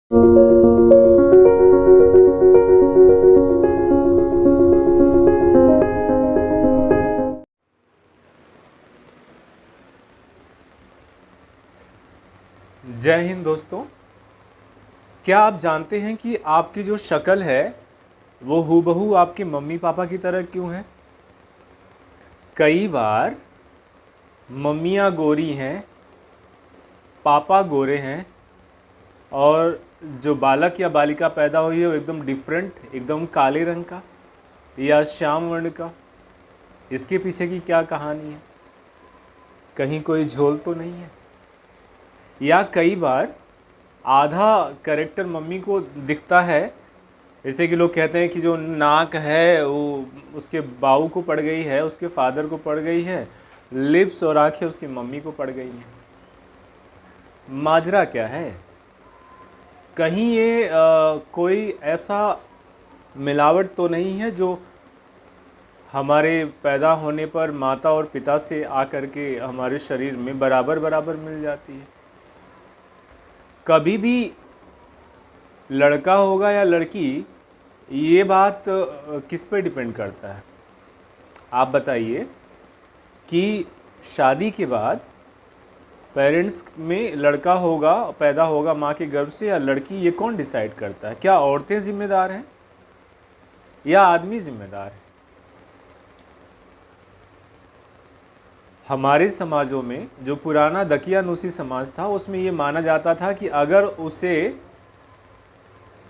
जय हिंद दोस्तों। क्या आप जानते हैं कि आपकी जो शक्ल है वो हूबहू आपके मम्मी पापा की तरह क्यों है? कई बार मम्मियाँ गोरी हैं, पापा गोरे हैं और जो बालक या बालिका पैदा हुई है वो एकदम डिफरेंट, एकदम काले रंग का या श्याम वर्ण का। इसके पीछे की क्या कहानी है? कहीं कोई झोल तो नहीं है? या कई बार आधा कैरेक्टर मम्मी को दिखता है, जैसे कि लोग कहते हैं कि जो नाक है वो उसके बाऊ को पड़ गई है, उसके फादर को पड़ गई है, लिप्स और आंखें उसकी मम्मी को पड़ गई हैं। माजरा क्या है? कहीं ये कोई ऐसा मिलावट तो नहीं है जो हमारे पैदा होने पर माता और पिता से आकर के हमारे शरीर में बराबर बराबर मिल जाती है? कभी भी लड़का होगा या लड़की, ये बात किस पे डिपेंड करता है? आप बताइए कि शादी के बाद पेरेंट्स में लड़का होगा, पैदा होगा माँ के गर्भ से या लड़की, ये कौन डिसाइड करता है? क्या औरतें जिम्मेदार हैं या आदमी जिम्मेदार है? हमारे समाजों में जो पुराना दकियानूसी समाज था उसमें ये माना जाता था कि अगर उसे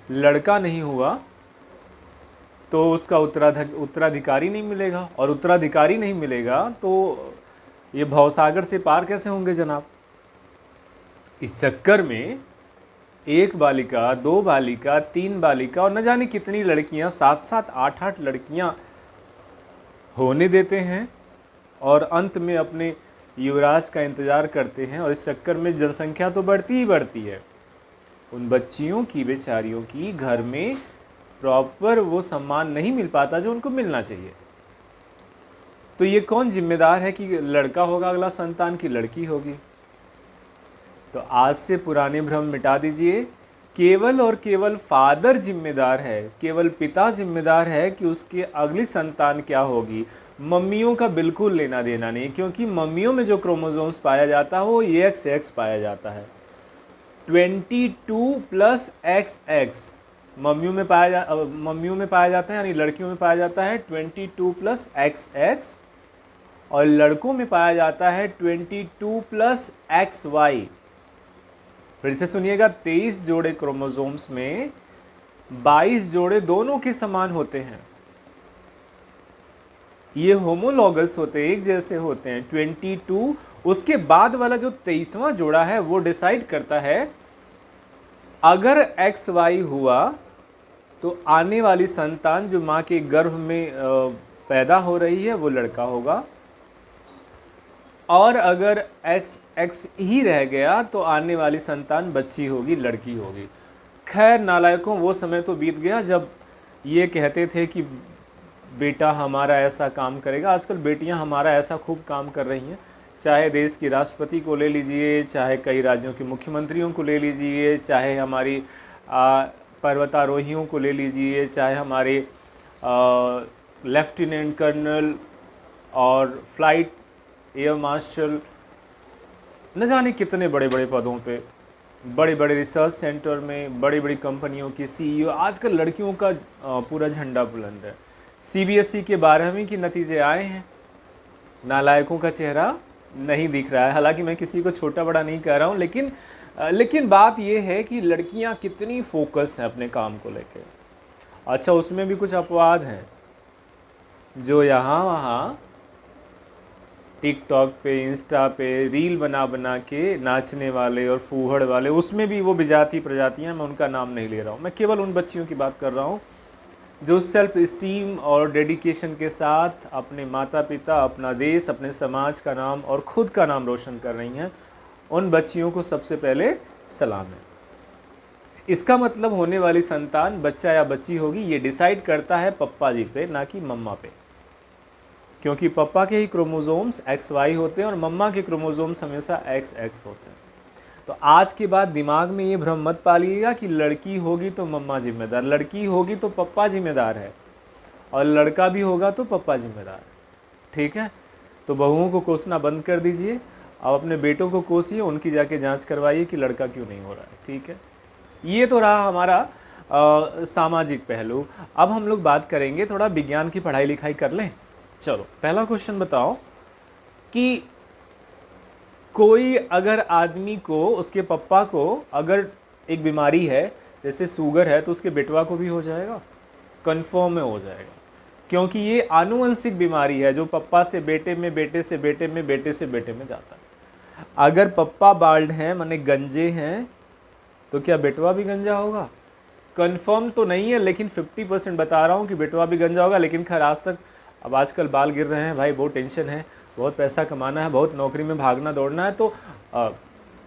लड़का नहीं हुआ तो उसका उत्तराधिकारी नहीं मिलेगा, और उत्तराधिकारी नहीं मिलेगा तो ये भवसागर से पार कैसे होंगे जनाब? इस चक्कर में एक बालिका, दो बालिका, तीन बालिका और न जाने कितनी लड़कियां, 7-7, 8-8 लड़कियां होने देते हैं और अंत में अपने युवराज का इंतज़ार करते हैं। और इस चक्कर में जनसंख्या तो बढ़ती ही बढ़ती है। उन बच्चियों की, बेचारियों की घर में प्रॉपर वो सम्मान नहीं मिल पाता जो उनको मिलना चाहिए। तो ये कौन जिम्मेदार है कि लड़का होगा अगला संतान की लड़की होगी? तो आज से पुराने भ्रम मिटा दीजिए। केवल और केवल फादर जिम्मेदार है, केवल पिता जिम्मेदार है कि उसकी अगली संतान क्या होगी। मम्मियों का बिल्कुल लेना देना नहीं, क्योंकि मम्मियों में जो क्रोमोसोम्स पाया जाता है वो XX पाया जाता है। 22+XX मम्मियों में पाया जाता है, यानी लड़कियों में पाया जाता है 22+XX, और लड़कों में पाया जाता है 22+XY। फिर से सुनिएगा, 23 जोड़े क्रोमोसोम्स में 22 जोड़े दोनों के समान होते हैं। ये होमोलॉगस होते हैं, एक जैसे होते हैं। 22, उसके बाद वाला जो 23वां जोड़ा है वो डिसाइड करता है अगर XY हुआ तो आने वाली संतान जो माँ के गर्भ में पैदा हो रही है वो लड़का होगा, और अगर XX ही रह गया तो आने वाली संतान बच्ची होगी, लड़की होगी। खैर नालायकों, वो समय तो बीत गया जब ये कहते थे कि बेटा हमारा ऐसा काम करेगा। आजकल बेटियां हमारा ऐसा खूब काम कर रही हैं। चाहे देश की राष्ट्रपति को ले लीजिए, चाहे कई राज्यों के मुख्यमंत्रियों को ले लीजिए, चाहे हमारी पर्वतारोहियों को ले लीजिए, चाहे हमारे लेफ्टिनेंट कर्नल और फ्लाइट एयर मार्शल, न जाने कितने बड़े बड़े पदों पे, बड़े बड़े रिसर्च सेंटर में, बड़ी बड़ी कंपनियों की CEO। आजकल लड़कियों का पूरा झंडा बुलंद है। CBSE के 12वीं के नतीजे आए हैं, नालायकों का चेहरा नहीं दिख रहा है। हालांकि मैं किसी को छोटा बड़ा नहीं कह रहा हूँ, लेकिन बात यह है कि लड़कियाँ कितनी फोकस हैं अपने काम को लेकर। अच्छा, उसमें भी कुछ अपवाद हैं जो यहाँ वहाँ टिकटॉक पे, इंस्टा पे रील बना बना के नाचने वाले और फूहड़ वाले, उसमें भी वो विजाती प्रजातियाँ, मैं उनका नाम नहीं ले रहा हूँ। मैं केवल उन बच्चियों की बात कर रहा हूँ जो सेल्फ इस्टीम और डेडिकेशन के साथ अपने माता पिता, अपना देश, अपने समाज का नाम और खुद का नाम रोशन कर रही हैं। उन बच्चियों को सबसे पहले सलाम है। इसका मतलब होने वाली संतान बच्चा या बच्ची होगी, ये डिसाइड करता है पप्पा जी पे, ना कि मम्मा पे, क्योंकि पप्पा के ही क्रोमोसोम्स XY होते हैं और मम्मा के क्रोमोसोम्स हमेशा XX होते हैं। तो आज के बाद दिमाग में ये भ्रम मत पालिएगा कि लड़की होगी तो मम्मा जिम्मेदार, लड़की होगी तो पप्पा जिम्मेदार है, और लड़का भी होगा तो पप्पा जिम्मेदार है। ठीक है, तो बहुओं को कोसना बंद कर दीजिए, अब अपने बेटों को कोसिए, उनकी जाके जांच करवाइए कि लड़का क्यों नहीं हो रहा है। ठीक है, ये तो रहा हमारा सामाजिक पहलू। अब हम लोग बात करेंगे, थोड़ा विज्ञान की पढ़ाई लिखाई कर लें। चलो पहला क्वेश्चन बताओ कि कोई अगर आदमी को, उसके पप्पा को अगर एक बीमारी है जैसे शुगर है, तो उसके बेटवा को भी हो जाएगा? कन्फर्म में हो जाएगा, क्योंकि ये आनुवंशिक बीमारी है जो पप्पा से बेटे में, बेटे से बेटे में, बेटे से बेटे में जाता है। अगर पप्पा बाल्ड हैं माने गंजे हैं, तो क्या बेटवा भी गंजा होगा? कंफर्म तो नहीं है, लेकिन 50% बता रहा हूँ कि बेटवा भी गंजा होगा। लेकिन खैर आज तक, अब आजकल बाल गिर रहे हैं भाई, बहुत टेंशन है, बहुत पैसा कमाना है, बहुत नौकरी में भागना दौड़ना है, तो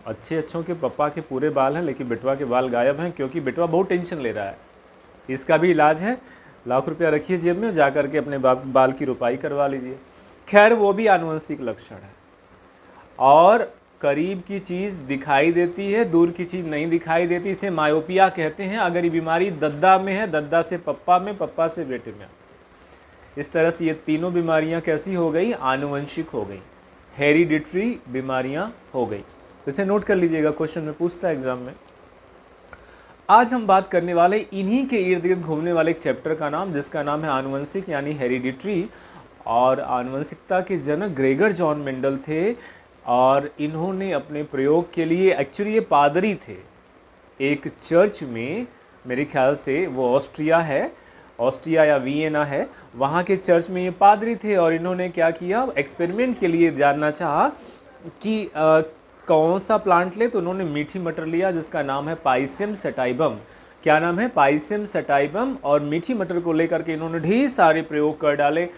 अच्छों के पप्पा के पूरे बाल हैं लेकिन बेटवा के बाल गायब हैं, क्योंकि बेटवा बहुत टेंशन ले रहा है। इसका भी इलाज है, लाख रुपया रखिए जेब में, जा करके अपने बाल की रुपाई करवा लीजिए। खैर वो भी आनुवंशिक लक्षण है, और करीब की चीज़ दिखाई देती है, दूर की चीज़ नहीं दिखाई देती, इसे मायोपिया कहते हैं। अगर ये बीमारी दद्दा में है, दद्दा से पप्पा में, पप्पा से बेटे में आती है। इस तरह से ये तीनों बीमारियां कैसी हो गई? आनुवंशिक हो गई, हेरिडिटरी बीमारियां हो गई। तो इसे नोट कर लीजिएगा, क्वेश्चन में पूछता है एग्जाम में। आज हम बात करने वाले इन्हीं के इर्द गिर्द घूमने वाले एक चैप्टर का नाम, जिसका नाम है आनुवंशिक यानी हेरिडिटरी। और आनुवंशिकता के जनक ग्रेगर जॉन मेंडल थे, और इन्होंने अपने प्रयोग के लिए, एक्चुअली ये पादरी थे एक चर्च में, मेरे ख्याल से वो ऑस्ट्रिया है, ऑस्ट्रिया या वियना है, वहाँ के चर्च में ये पादरी थे। और इन्होंने क्या किया, एक्सपेरिमेंट के लिए जानना चाहा कि कौन सा प्लांट ले, तो उन्होंने मीठी मटर लिया जिसका नाम है पाइसियम सटाइबम। क्या नाम है? पाइसियम सटाइबम। और मीठी मटर को लेकर के इन्होंने ढेर सारे प्रयोग कर डाले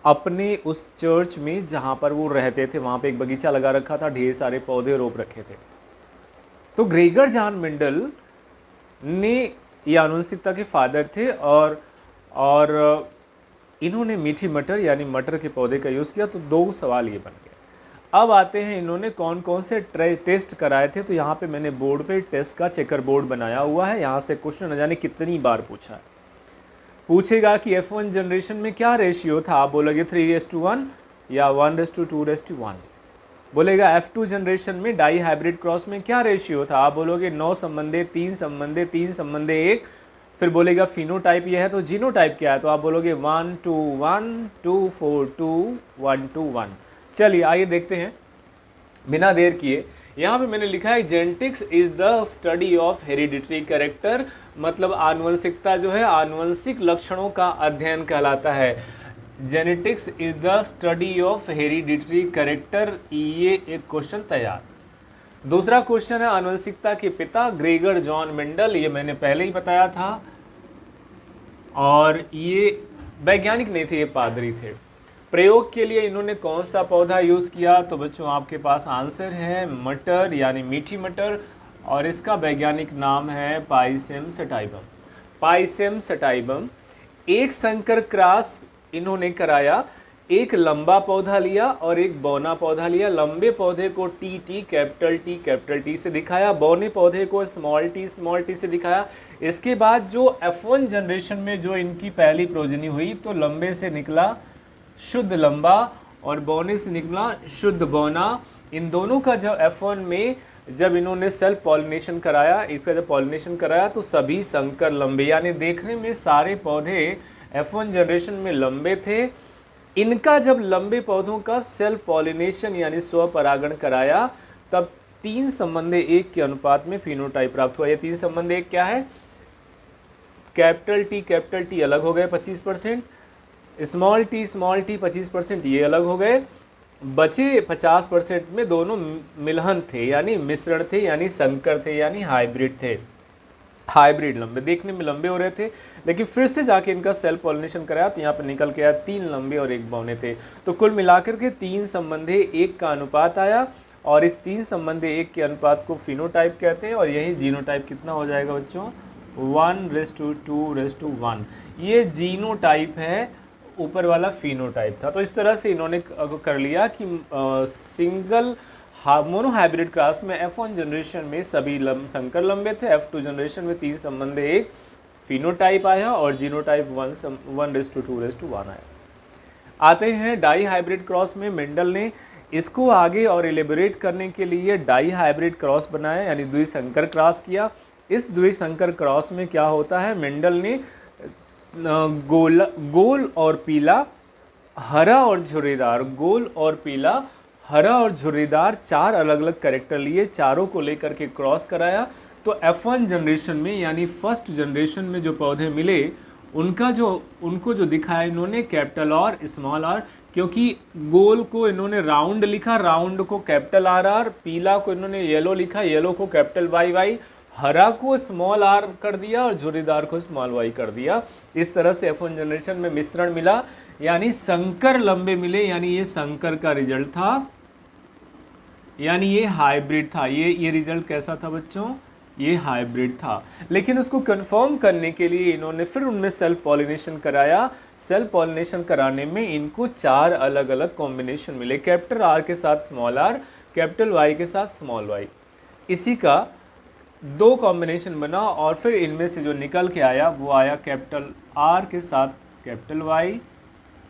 अपने उस चर्च में जहाँ पर वो रहते थे। वहाँ पे एक बगीचा लगा रखा था, ढेर सारे पौधे रोप रखे थे। तो ग्रेगर जॉन मेंडल ने, ये आनुवंशिकता के फादर थे, और इन्होंने मीठी मटर यानी मटर के पौधे का यूज़ किया। तो दो सवाल ये बन गए। अब आते हैं, इन्होंने कौन कौन से टेस्ट कराए थे। तो यहाँ पे मैंने बोर्ड पे टेस्ट का चेकर बोर्ड बनाया हुआ है, यहाँ से क्वेश्चन न जाने कितनी बार पूछा है। पूछेगा कि F1 जनरेशन में क्या रेशियो था, आप बोलोगे 3:1 या 1:2:1। बोलेगा F2 जनरेशन में डाई हाइब्रिड क्रॉस में क्या रेशियो था, आप बोलोगे 9 संबंधे 3 संबंधे 3 संबंधे 1। फिर बोलेगा फिनोटाइप ये है, तो जीनोटाइप क्या है, तो आप बोलोगे 1:1 2:4:2 1:1। चलिए आइए देखते हैं बिना देर किए। यहाँ पे मैंने लिखा है genetics is the study of hereditary character, मतलब आनुवंशिकता जो है आनुवंशिक लक्षणों का अध्ययन कहलाता है। Genetics is the study of hereditary character, ये एक क्वेश्चन तैयार। दूसरा क्वेश्चन है आनुवंशिकता के पिता ग्रेगर जॉन मेंडल, ये मैंने पहले ही बताया था, और ये वैज्ञानिक नहीं थे, ये पादरी थे। प्रयोग के लिए इन्होंने कौन सा पौधा यूज़ किया, तो बच्चों आपके पास आंसर है मटर यानी मीठी मटर, और इसका वैज्ञानिक नाम है पाइसियम सटाइबम। पाइसियम सटाइबम। एक संकर क्रॉस इन्होंने कराया, एक लंबा पौधा लिया और एक बौना पौधा लिया। लंबे पौधे को टी कैपिटल टी से दिखाया, बौने पौधे को स्मॉल टी से दिखाया। इसके बाद जो F1 जनरेशन में जो इनकी पहली प्रोजनी हुई, तो लंबे से निकला शुद्ध लंबा और बौने से निकला शुद्ध बौना। इन दोनों का जब F1 में जब इन्होंने सेल्फ पॉलिनेशन कराया, इसका जब पॉलिनेशन कराया तो सभी संकर लंबे, यानी देखने में सारे पौधे F1 जनरेशन में लंबे थे। इनका जब लंबे पौधों का सेल्फ पॉलिनेशन यानी स्वपरागण कराया, तब 3:1 के अनुपात में फिनोटाइप प्राप्त हुआ। ये 3:1 क्या है, कैपिटल टी अलग हो गए 25%, स्मॉल टी 25%, ये अलग हो गए। बचे 50% में दोनों मिलहन थे यानी मिश्रण थे, यानी संकर थे, यानी हाइब्रिड थे। हाइब्रिड लंबे देखने में लंबे हो रहे थे, लेकिन फिर से जाके इनका सेल्फ पॉलिनेशन कराया तो यहाँ पर निकल के आया 3 लंबे और 1 बौने थे। तो कुल मिलाकर के 3:1 का अनुपात आया, और इस 3:1 के अनुपात को फिनोटाइप कहते हैं। और यही जीनोटाइप कितना हो जाएगा बच्चों, 1:2:1। ये जीनोटाइप है, ऊपर वाला फिनोटाइप था। तो इस तरह से इन्होंने कर लिया कि सिंगल मोनोहाइब्रिड क्रॉस में F1 जनरेशन में सभी संकर लंबे थे, F2 जनरेशन में 3 संबंधी एक फिनोटाइप आया और जीनोटाइप 1:2:1 आया। आते हैं डाई हाइब्रिड क्रॉस में। मेंडल ने इसको आगे और एलिबोरेट करने के लिए डाई हाइब्रिड क्रॉस बनाया, यानी द्विसंकर क्रॉस किया। इस द्विसंकर क्रॉस में क्या होता है, मेंडल ने गोल और पीला, हरा और झुर्रीदार, गोल और पीला, हरा और झुर्रीदार 4 अलग अलग कैरेक्टर लिए, चारों को लेकर के क्रॉस कराया। तो F1 जनरेशन में यानी फर्स्ट जनरेशन में जो पौधे मिले उनको जो दिखाया इन्होंने कैपिटल और स्मॉल आर, क्योंकि गोल को इन्होंने राउंड लिखा, राउंड को कैपिटल RR, पीला को इन्होंने येलो लिखा, येलो को कैपिटल YY, हरा को स्मॉल r कर दिया और झुर्रीदार को स्मॉल y कर दिया। इस तरह से F1 जनरेशन में मिश्रण मिला, यानी संकर लंबे मिले, यानी ये संकर का रिजल्ट था, यानी ये हाइब्रिड था। ये रिजल्ट कैसा था बच्चों, ये हाइब्रिड था। लेकिन उसको कंफर्म करने के लिए इन्होंने फिर उनमें सेल्फ पॉलिनेशन कराया। सेल्फ पॉलिनेशन कराने में इनको 4 अलग अलग कॉम्बिनेशन मिले, कैपिटल R के साथ स्मॉल r, कैपिटल Y के साथ स्मॉल y। इसी का 2 कॉम्बिनेशन बना और फिर इनमें से जो निकल के आया वो आया कैपिटल R के साथ कैपिटल Y,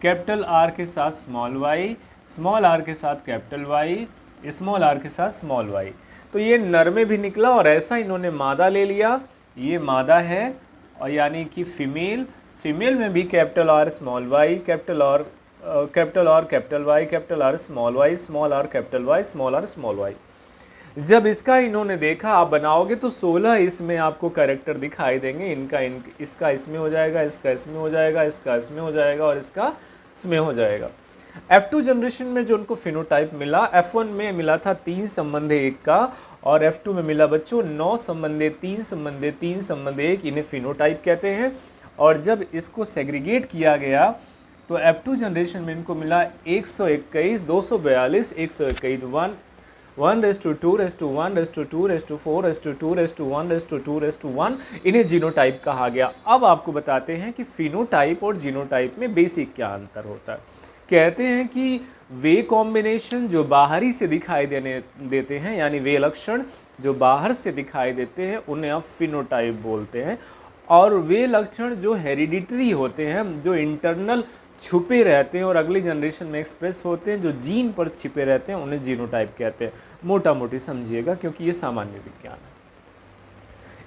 कैपिटल R के साथ स्मॉल y, स्मॉल r के साथ कैपिटल Y, स्मॉल r के साथ स्मॉल y। तो ये नर में भी निकला और ऐसा इन्होंने मादा ले लिया, ये मादा है, और यानी कि फीमेल में भी capital R small y, capital R capital Y, capital R small y, small r capital Y, small r small y। जब इसका इन्होंने देखा, आप बनाओगे तो 16 इसमें आपको कैरेक्टर दिखाई देंगे। इसका इसमें हो जाएगा, इसका इसमें हो जाएगा, इसका इसमें हो जाएगा और इसका इसमें हो जाएगा। F2 जनरेशन में जो उनको फिनोटाइप मिला, F1 में मिला था 3 संबंधी 1 का, और F2 में मिला बच्चों 9 संबंधी 3 संबंधी 3 संबंधी 1, इन्हें फिनोटाइप कहते हैं। और जब इसको सेग्रीगेट किया गया तो F2 जनरेशन में इनको मिला 121, 242, 121, 1:2:1:2:4:2:1:1, इन्हें जीनोटाइप कहा गया। अब आपको बताते हैं कि फिनोटाइप और जीनोटाइप में बेसिक क्या अंतर होता है। कहते हैं कि वे कॉम्बिनेशन जो बाहरी से दिखाई देते हैं, यानी वे लक्षण जो बाहर से दिखाई देते हैं, उन्हें आप फिनोटाइप बोलते हैं। और वे लक्षण जो हेरिडिटरी होते हैं, जो इंटरनल छुपे रहते हैं और अगली जनरेशन में एक्सप्रेस होते हैं, जो जीन पर छिपे रहते हैं, उन्हें जीनोटाइप कहते हैं। मोटा मोटी समझिएगा, क्योंकि ये सामान्य विज्ञान है।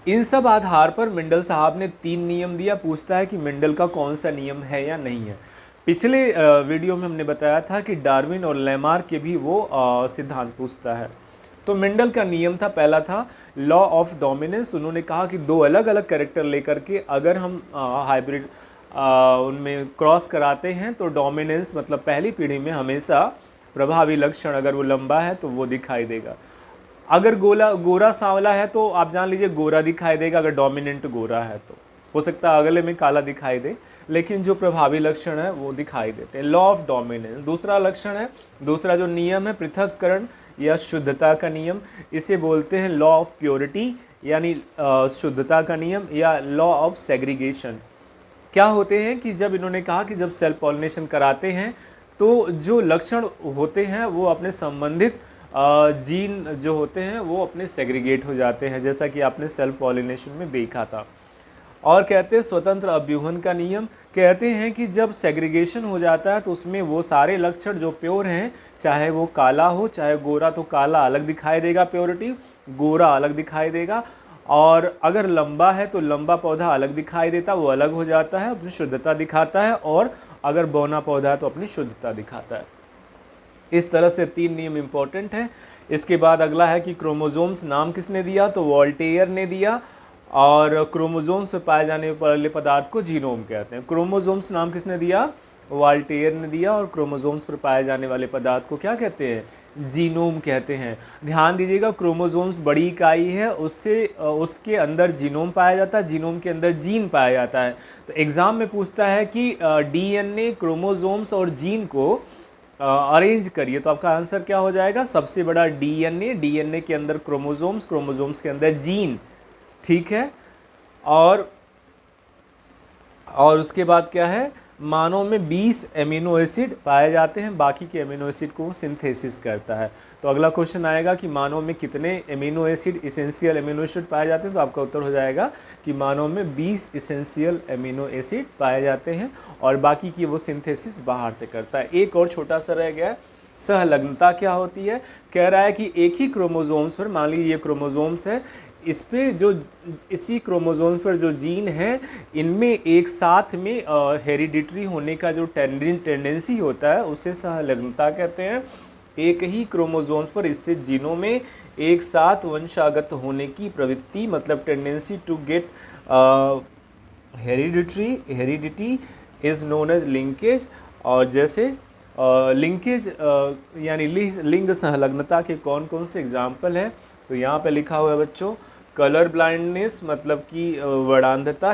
इन सब आधार पर मेंडल साहब ने 3 नियम दिया। पूछता है कि मेंडल का कौन सा नियम है या नहीं है। पिछले वीडियो में हमने बताया था कि डार्विन और लेमार्क के भी वो सिद्धांत पूछता है। तो मेंडल का नियम था, पहला था लॉ ऑफ डोमिनेंस। उन्होंने कहा कि 2 अलग अलग कैरेक्टर लेकर के अगर हम हाइब्रिड उनमें क्रॉस कराते हैं तो डोमिनेंस मतलब पहली पीढ़ी में हमेशा प्रभावी लक्षण अगर वो लंबा है तो वो दिखाई देगा। अगर गोरा सांवला है तो आप जान लीजिए गोरा दिखाई देगा, अगर डोमिनेंट गोरा है तो हो सकता है अगले में काला दिखाई दे, लेकिन जो प्रभावी लक्षण है वो दिखाई देते हैं। लॉ ऑफ डोमिनेंस दूसरा लक्षण है, दूसरा जो नियम है पृथक्करण या शुद्धता का नियम, इसे बोलते हैं लॉ ऑफ प्योरिटी यानी शुद्धता का नियम, या लॉ ऑफ सेग्रीगेशन। क्या होते हैं कि जब इन्होंने कहा कि जब सेल्फ पॉलिनेशन कराते हैं तो जो लक्षण होते हैं वो अपने संबंधित जीन जो होते हैं वो अपने सेग्रीगेट हो जाते हैं, जैसा कि आपने सेल्फ पॉलिनेशन में देखा था। और कहते हैं स्वतंत्र अभ्यूहन का नियम, कहते हैं कि जब सेग्रीगेशन हो जाता है तो उसमें वो सारे लक्षण जो प्योर हैं, चाहे वो काला हो चाहे गोरा, तो काला अलग दिखाई देगा प्योरिटी, गोरा अलग दिखाई देगा, और अगर लंबा है तो लंबा पौधा अलग दिखाई देता, वो अलग हो जाता है, अपनी शुद्धता दिखाता है, और अगर बौना पौधा है तो अपनी शुद्धता दिखाता है। इस तरह से 3 नियम इंपॉर्टेंट हैं। इसके बाद अगला है कि क्रोमोसोम्स नाम किसने दिया, तो वॉल्टेयर ने दिया, और क्रोमोसोम्स में पाए जाने वाले पदार्थ को जीनोम कहते हैं। क्रोमोसोम्स नाम किसने दिया, वॉल्टेयर ने दिया, और क्रोमोसोम्स पर पाए जाने वाले पदार्थ को क्या कहते हैं, जीनोम कहते हैं। ध्यान दीजिएगा, क्रोमोसोम्स बड़ी इकाई है, उसके अंदर जीनोम पाया जाता है, जीनोम के अंदर जीन पाया जाता है। तो एग्ज़ाम में पूछता है कि डीएनए, क्रोमोसोम्स और जीन को अरेंज करिए, तो आपका आंसर क्या हो जाएगा, सबसे बड़ा डीएनए, डीएनए के अंदर क्रोमोसोम्स, क्रोमोसोम्स के अंदर जीन, ठीक है। और उसके बाद क्या है, मानव में 20 एमिनो एसिड पाए जाते हैं, बाकी के एमिनो एसिड को सिंथेसिस करता है। तो अगला क्वेश्चन आएगा कि मानव में कितने amino acid, essential amino acid पाए जाते हैं, तो आपका उत्तर हो जाएगा कि मानव में 20 इसेंशियल एमिनो एसिड पाए जाते हैं और बाकी की वो सिंथेसिस बाहर से करता है। एक और छोटा सा रह गया, सहलग्नता क्या होती है। कह रहा है कि एक ही क्रोमोसोम्स पर, मान लीजिए ये क्रोमोसोम्स है, इस पे जो इसी क्रोमोसोम्स पर जो जीन है, इनमें एक साथ में हेरिडिटरी होने का जो टेंडेंसी होता है उसे सहलग्नता कहते हैं। एक ही क्रोमोसोम्स पर स्थित जीनों में एक साथ वंशागत होने की प्रवृत्ति, मतलब tendency to get heredity is known as linkage. और जैसे लिंकेज यानी लिंग संलग्नता के कौन कौन से एग्जाम्पल हैं, तो यहाँ पे लिखा हुआ है बच्चों, कलर ब्लाइंडनेस मतलब कि वर्णांधता,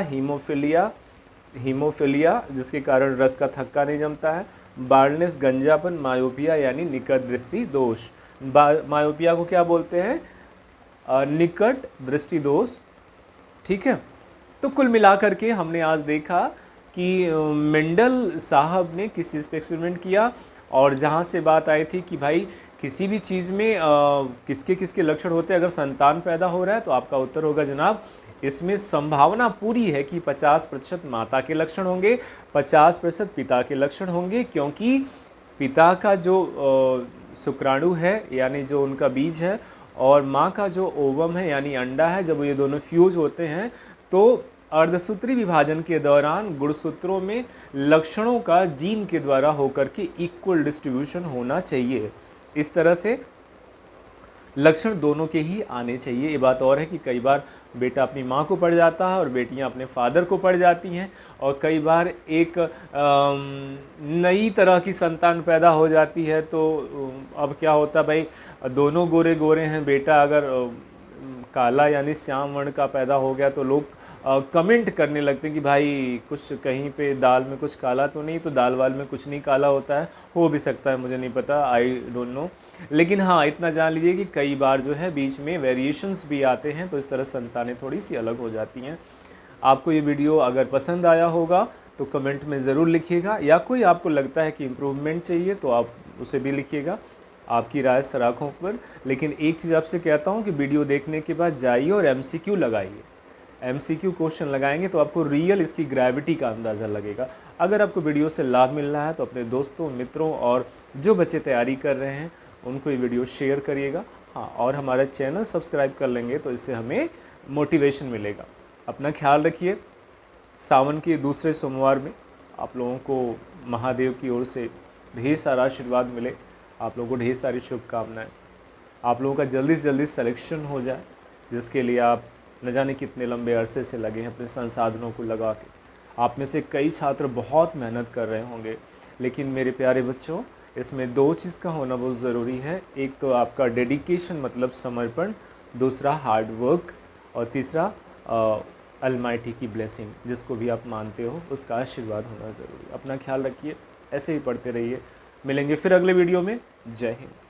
हीमोफिलिया जिसके कारण रक्त का थक्का नहीं जमता है, बार्डनेस गंजापन, मायोपिया यानी निकट दृष्टि दोष। मायोपिया को क्या बोलते हैं, निकट दृष्टि दोष। ठीक है, तो कुल मिलाकर के हमने आज देखा कि मेंडल साहब ने किस चीज़ पे एक्सपेरिमेंट किया और जहाँ से बात आई थी कि भाई किसी भी चीज़ में किसके किसके लक्षण होते हैं। अगर संतान पैदा हो रहा है तो आपका उत्तर होगा जनाब, इसमें संभावना पूरी है कि 50% माता के लक्षण होंगे, 50% पिता के लक्षण होंगे, क्योंकि पिता का जो शुक्राणु है यानी जो उनका बीज है और माँ का जो ओवम है यानी अंडा है, जब ये दोनों फ्यूज होते हैं तो अर्धसूत्री विभाजन के दौरान गुणसूत्रों में लक्षणों का जीन के द्वारा होकर के इक्वल डिस्ट्रीब्यूशन होना चाहिए। इस तरह से लक्षण दोनों के ही आने चाहिए। ये बात और है कि कई बार बेटा अपनी माँ को पड़ जाता है और बेटियाँ अपने फादर को पड़ जाती हैं, और कई बार एक नई तरह की संतान पैदा हो जाती है। तो अब क्या होता है भाई, दोनों गोरे गोरे हैं, बेटा अगर काला यानी श्याम वर्ण का पैदा हो गया तो लोग कमेंट करने लगते हैं कि भाई कुछ कहीं पे दाल में कुछ काला तो नहीं, तो दाल वाल में कुछ नहीं काला होता है, हो भी सकता है, मुझे नहीं पता, आई डोंट नो। लेकिन हाँ इतना जान लीजिए कि कई बार जो है बीच में वेरिएशंस भी आते हैं, तो इस तरह संतानें थोड़ी सी अलग हो जाती हैं। आपको ये वीडियो अगर पसंद आया होगा तो कमेंट में ज़रूर लिखिएगा, या कोई आपको लगता है कि इम्प्रूवमेंट चाहिए तो आप उसे भी लिखिएगा, आपकी राय सराखों पर। लेकिन एक चीज़ आपसे कहता हूँ कि वीडियो देखने के बाद जाइए और MCQ लगाइए। MCQ क्वेश्चन लगाएंगे तो आपको रियल इसकी ग्रेविटी का अंदाज़ा लगेगा। अगर आपको वीडियो से लाभ मिल रहा है तो अपने दोस्तों, मित्रों और जो बच्चे तैयारी कर रहे हैं उनको ये वीडियो शेयर करिएगा। हाँ, और हमारा चैनल सब्सक्राइब कर लेंगे तो इससे हमें मोटिवेशन मिलेगा। अपना ख्याल रखिए। सावन के दूसरे सोमवार में आप लोगों को महादेव की ओर से ढेर सारा आशीर्वाद मिले, आप लोगों को ढेर सारी शुभकामनाएँ, आप लोगों का जल्दी से जल्दी सिलेक्शन हो जाए, जिसके लिए आप न जाने कितने लंबे अरसे से लगे हैं अपने संसाधनों को लगा के। आप में से कई छात्र बहुत मेहनत कर रहे होंगे, लेकिन मेरे प्यारे बच्चों इसमें दो चीज़ का होना बहुत ज़रूरी है। एक तो आपका डेडिकेशन मतलब समर्पण, दूसरा हार्ड वर्क, और तीसरा अलमाइटी की ब्लेसिंग, जिसको भी आप मानते हो उसका आशीर्वाद होना ज़रूरी। अपना ख्याल रखिए, ऐसे ही पढ़ते रहिए। मिलेंगे फिर अगले वीडियो में। जय हिंद।